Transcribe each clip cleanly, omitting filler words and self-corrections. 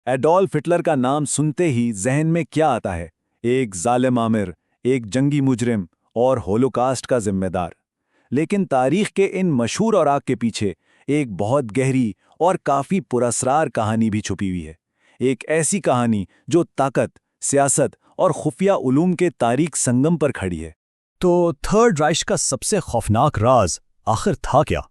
Adolf Hitler का नाम सुनते ही जहन में क्या आता है? एक जालिम आमिर, एक जंगी मुजरिम और होलोकास्ट का जिम्मेदार। लेकिन तारीख के इन मशहूर औराक के पीछे एक बहुत गहरी और काफी पुरस्रार कहानी भी छुपी हुई है। एक ऐसी कहानी जो ताकत, सियासत और खुफिया उलूम के तारीख संगम पर खड़ी है। तो थर्ड राइश का सबसे खौफनाक राज आखिर था क्या?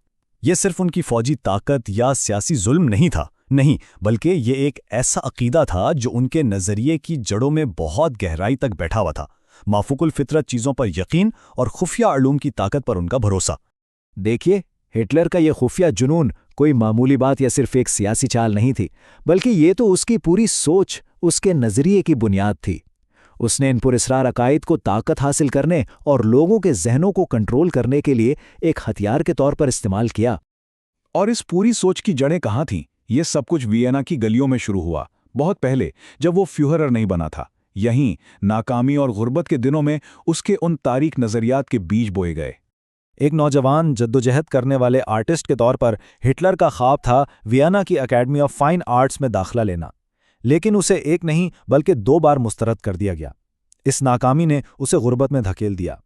ये सिर्फ उनकी फौजी ताकत या सियासी जुल्म नहीं था, नहीं, बल्कि ये एक ऐसा अकीदा था जो उनके नज़रिए की जड़ों में बहुत गहराई तक बैठा हुआ था। माफूकुल फितरत चीज़ों पर यकीन और खुफिया उलूम की ताकत पर उनका भरोसा। देखिए, हिटलर का ये खुफिया जुनून कोई मामूली बात या सिर्फ एक सियासी चाल नहीं थी, बल्कि ये तो उसकी पूरी सोच, उसके नज़रिए की बुनियाद थी। उसने इन पुरस्रार अकायद को ताकत हासिल करने और लोगों के जहनों को कंट्रोल करने के लिए एक हथियार के तौर पर इस्तेमाल किया। और इस पूरी सोच की जड़ें कहाँ थीं? ये सब कुछ वियना की गलियों में शुरू हुआ, बहुत पहले, जब वो फ्यूहरर नहीं बना था। यहीं नाकामी और गुर्बत के दिनों में उसके उन तारीख नज़रियात के बीज बोए गए। एक नौजवान जद्दोजहद करने वाले आर्टिस्ट के तौर पर हिटलर का ख्वाब था वियना की अकेडमी ऑफ फाइन आर्ट्स में दाखिला लेना, लेकिन उसे एक नहीं बल्कि 2 बार मुस्तरद कर दिया गया। इस नाकामी ने उसे गुर्बत में धकेल दिया।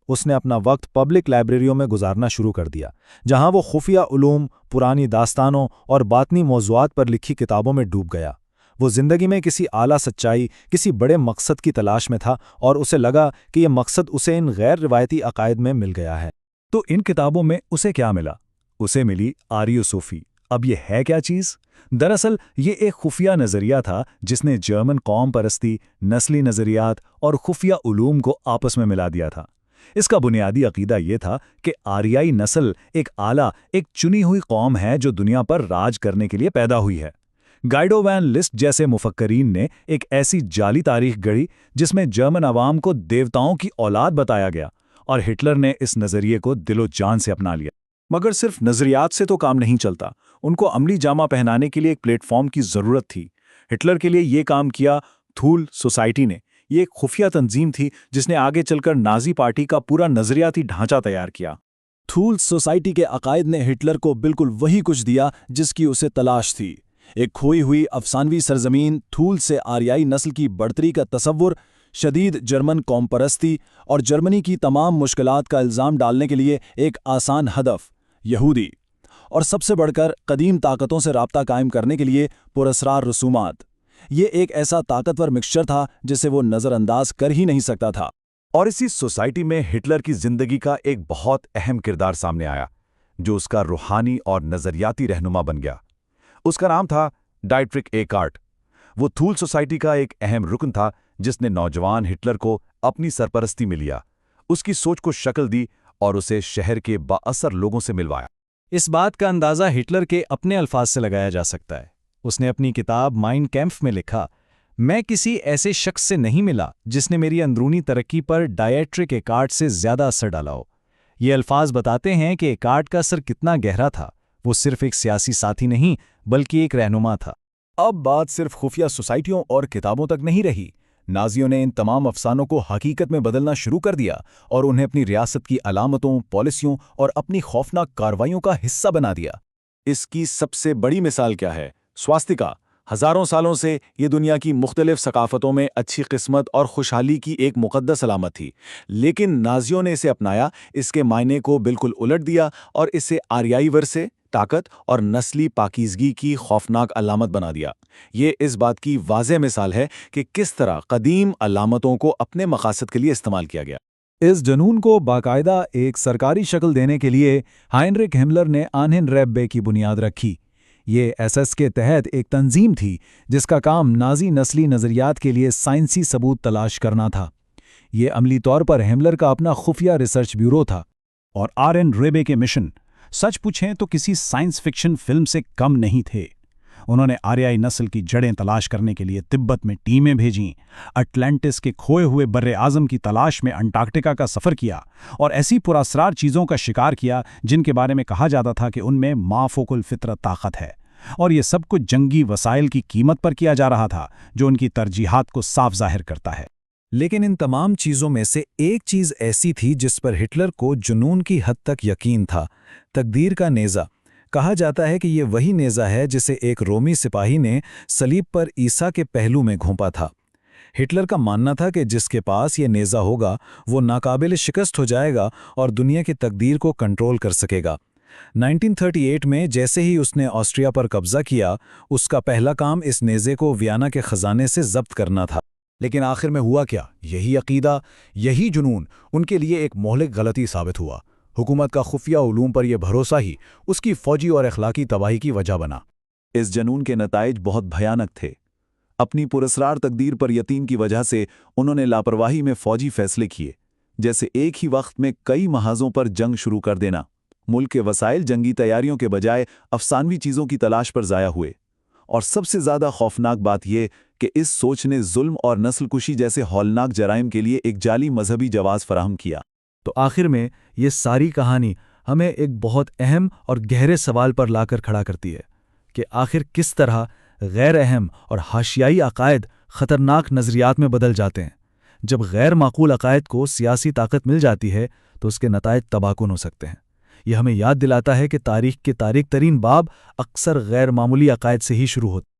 उसने अपना वक्त पब्लिक लाइब्रेरियों में गुजारना शुरू कर दिया, जहां वो खुफिया उलूम, पुरानी दास्तानों और बातनी मौज़ूआत पर लिखी किताबों में डूब गया। वो जिंदगी में किसी आला सच्चाई, किसी बड़े मकसद की तलाश में था, और उसे लगा कि यह मकसद उसे इन गैर रिवायती अकायद में मिल गया है। तो इन किताबों में उसे क्या मिला? उसे मिली आर्योसूफी। अब ये है क्या चीज़? दरअसल ये एक खुफिया नज़रिया था जिसने जर्मन कौम परस्ती, नस्ली नज़रियात और खुफिया उलूम को आपस में मिला दिया था। इसका बुनियादी अकीदा ये था कि आर्याई नस्ल एक आला, एक चुनी हुई कौम है जो दुनिया पर राज करने के लिए पैदा हुई है। गाइडो वैन लिस्ट जैसे मुफक्करीन ने एक ऐसी जाली तारीख गढ़ी जिसमें जर्मन अवाम को देवताओं की औलाद बताया गया, और हिटलर ने इस नज़रिए को दिलो जान से अपना लिया। मगर सिर्फ नज़रियात से तो काम नहीं चलता, उनको अमली जामा पहनाने के लिए एक प्लेटफॉर्म की ज़रूरत थी। हिटलर के लिए ये काम किया थूल सोसाइटी ने। ये एक खुफिया तंजीम थी जिसने आगे चलकर नाजी पार्टी का पूरा नज़रियाती ढांचा तैयार किया। थूल सोसाइटी के अकायद ने हिटलर को बिल्कुल वही कुछ दिया जिसकी उसे तलाश थी। एक खोई हुई अफसानवी सरजमीन थूल से आर्याई नस्ल की बढ़तरी का तसव्वुर, शदीद जर्मन कौम परस्ती और जर्मनी की तमाम मुश्किलात का इल्ज़ाम डालने के लिए एक आसान हदफ, यहूदी, और सबसे बढ़कर कदीम ताकतों से राब्ता कायम करने के लिए पुरस्रार रसूमात। ये एक ऐसा ताकतवर मिक्सचर था जिसे वो नज़रअंदाज कर ही नहीं सकता था। और इसी सोसाइटी में हिटलर की जिंदगी का एक बहुत अहम किरदार सामने आया, जो उसका रूहानी और नज़रियाती रहनुमा बन गया। उसका नाम था डाइट्रिक एकार्ट। वो थूल सोसाइटी का एक अहम रुकन था जिसने नौजवान हिटलर को अपनी सरपरस्ती में लिया, उसकी सोच को शक्ल दी और उसे शहर के बाअसर लोगों से मिलवाया। इस बात का अंदाज़ा हिटलर के अपने अल्फाज से लगाया जा सकता है। उसने अपनी किताब माइन कैम्फ में लिखा, मैं किसी ऐसे शख्स से नहीं मिला जिसने मेरी अंदरूनी तरक्की पर डायट्रिक एकार्ट से ज़्यादा असर डाला हो। ये अल्फाज बताते हैं कि एकार्ट का असर कितना गहरा था। वो सिर्फ एक सियासी साथी नहीं बल्कि एक रहनुमा था। अब बात सिर्फ खुफिया सोसाइटियों और किताबों तक नहीं रही। नाजियों ने इन तमाम अफसानों को हकीकत में बदलना शुरू कर दिया और उन्हें अपनी रियासत की अलामतों, पॉलिसियों और अपनी खौफनाक कार्रवाइयों का हिस्सा बना दिया। इसकी सबसे बड़ी मिसाल क्या है? स्वास्तिका। हजारों सालों से ये दुनिया की मुख्तलिफ सकाफतों में अच्छी किस्मत और खुशहाली की एक मुक़द्दस अलामत थी, लेकिन नाजियों ने इसे अपनाया, इसके मायने को बिल्कुल उलट दिया और इसे आर्याई वर्से, ताकत और नस्ली पाकीज़गी की खौफनाक अलामत बना दिया। ये इस बात की वाज़ेह मिसाल है कि किस तरह कदीम अलामतों को अपने मकासद के लिए इस्तेमाल किया गया। इस जनून को बाकायदा एक सरकारी शक्ल देने के लिए हाइनरिक हिमलर ने आह्नेनरेहबे की बुनियाद रखी। ये एसएस के तहत एक तंजीम थी जिसका काम नाजी नस्ली नज़रियात के लिए साइंसी सबूत तलाश करना था। ये अमली तौर पर हिमलर का अपना खुफिया रिसर्च ब्यूरो था। और आह्नेनरेहबे के मिशन सच पूछें तो किसी साइंस फिक्शन फिल्म से कम नहीं थे। उन्होंने आर्याई नस्ल की जड़ें तलाश करने के लिए तिब्बत में टीमें भेजीं, अटलांटिस के खोए हुए बर्रे आज़म की तलाश में अंटार्कटिका का सफ़र किया और ऐसी पुरअसरार चीज़ों का शिकार किया जिनके बारे में कहा जाता था कि उनमें माफूकुल फितरत ताकत है। और ये सब कुछ जंगी वसाइल की कीमत पर किया जा रहा था, जो उनकी तरजीहात को साफ जाहिर करता है। लेकिन इन तमाम चीज़ों में से एक चीज़ ऐसी थी जिस पर हिटलर को जुनून की हद तक यकीन था, तकदीर का नेज़ा। کہا جاتا ہے کہ یہ وہی نیزہ ہے جسے ایک رومی سپاہی نے صلیب پر عیسیٰ کے پہلو میں گھونپا تھا۔ ہٹلر کا ماننا تھا کہ جس کے پاس یہ نیزہ ہوگا وہ ناقابل شکست ہو جائے گا اور دنیا کی تقدیر کو کنٹرول کر سکے گا۔ 1938 میں جیسے ہی اس نے آسٹریا پر قبضہ کیا، اس کا پہلا کام اس نیزے کو ویانا کے خزانے سے ضبط کرنا تھا۔ لیکن آخر میں ہوا کیا؟ یہی عقیدہ، یہی جنون ان کے لیے ایک مہلک غلطی ثابت ہوا۔ حکومت کا خفیہ علوم پر یہ بھروسہ ہی اس کی فوجی اور اخلاقی تباہی کی وجہ بنا۔ اس جنون کے نتائج بہت بھیانک تھے۔ اپنی پراسرار تقدیر پر یقین کی وجہ سے انہوں نے لاپرواہی میں فوجی فیصلے کیے، جیسے ایک ہی وقت میں کئی محاذوں پر جنگ شروع کر دینا۔ ملک کے وسائل جنگی تیاریوں کے بجائے افسانوی چیزوں کی تلاش پر ضائع ہوئے، اور سب سے زیادہ خوفناک بات یہ کہ اس سوچ نے ظلم اور نسل کشی جیسے ہولناک جرائم کے لیے ایک جعلی مذہبی جواز فراہم کیا۔ تو آخر میں یہ ساری کہانی ہمیں ایک بہت اہم اور گہرے سوال پر لا کر کھڑا کرتی ہے کہ آخر کس طرح غیر اہم اور حاشیائی عقائد خطرناک نظریات میں بدل جاتے ہیں۔ جب غیر معقول عقائد کو سیاسی طاقت مل جاتی ہے تو اس کے نتائج تباہ کن ہو سکتے ہیں۔ یہ ہمیں یاد دلاتا ہے کہ تاریخ کے تاریک ترین باب اکثر غیر معمولی عقائد سے ہی شروع ہوتے ہیں۔